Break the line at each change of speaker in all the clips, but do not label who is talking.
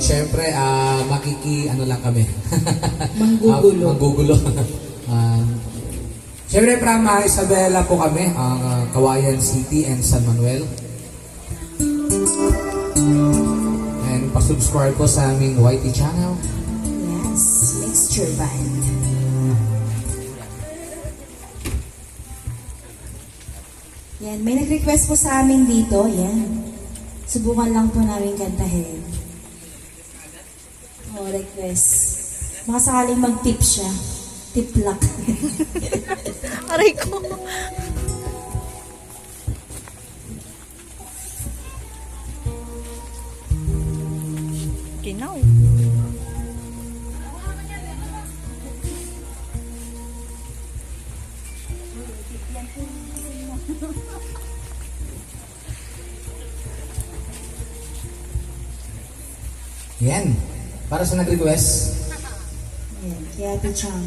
syempre, ano lang kami.
Manggugulo.
Manggugulo. Syempre, from Isabela po kami, ang Kawayan City and San Manuel. And pasubscribe po sa aming YT channel.
Yes, Mixture Band. Yan, may nag-request po sa amin dito. Yan. Subukan lang po namin kantahin. Oh, request. Baka sakaling mag-tip siya. Tip luck.
Aray ko. Kinaw.
Yan. Para sa nag-request.
Yan, kaya Ate Chang.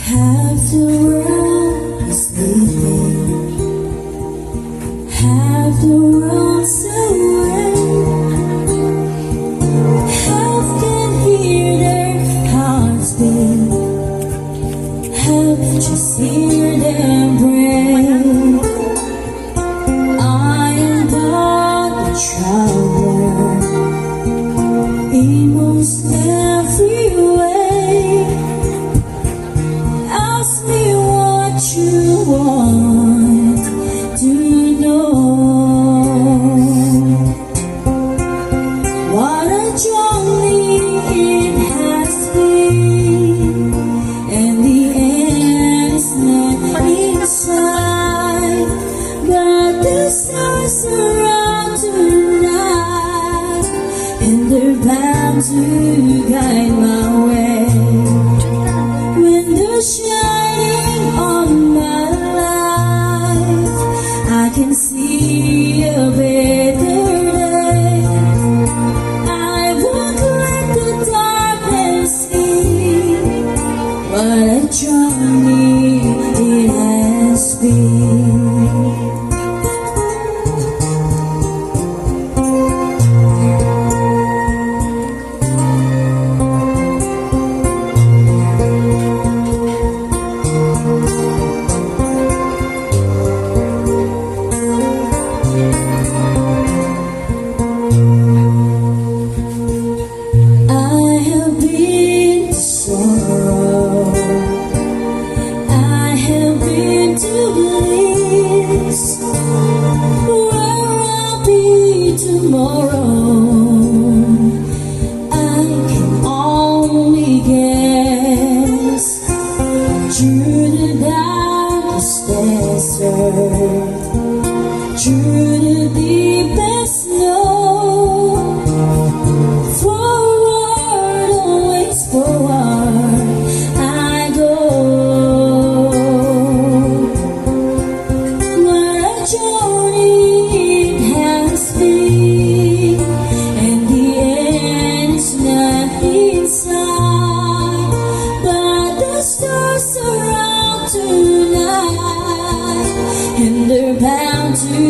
Half the world is sleeping, half the world's awake, half can hear their hearts beat, half just hear them break. I am but a traveler in most every way. Ask me what you want to know. What a journey it has been, and the end is not inside, but the stars around tonight, and they're bound to guide my way. When they're shining on my life, I can see a better day. I won't let the darkness in. What a journey it has been. I have been to sorrow, I have been to bliss. Where I'll be tomorrow, I can only guess. Through the darkest desert, through the deepest snow, forward, always forward, I go. What a journey it has been, and the end is not inside, but the stars around tonight, and they're bound to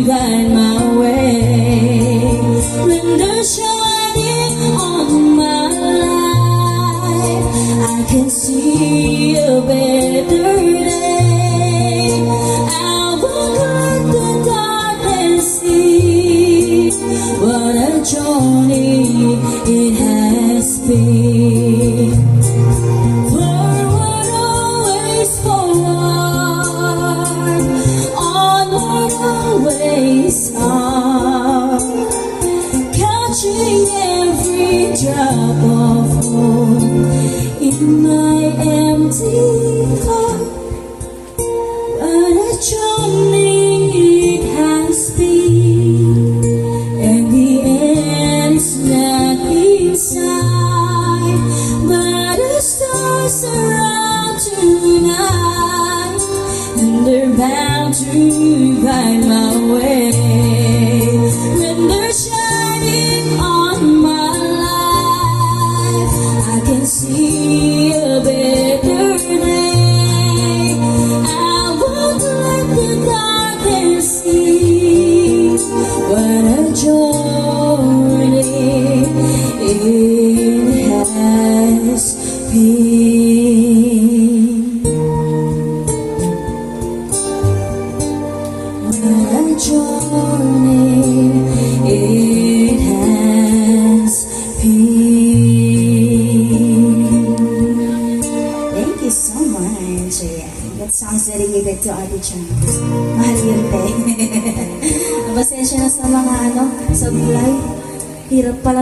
guide my way. When they're shining on my life, I can see a better day. I won't let the darkness see. What a journey it has been. Forward, always forward. Onward, always to find my way. When they're shining on my life, I can see a better day. I won't let the darkness see what a journey it has been. What a journey it has been. Thank you so much. Ayan. That song's dedicated to Ate Chang. Mahal yun, te. Pasensya na sa mga sablay. Hirap pala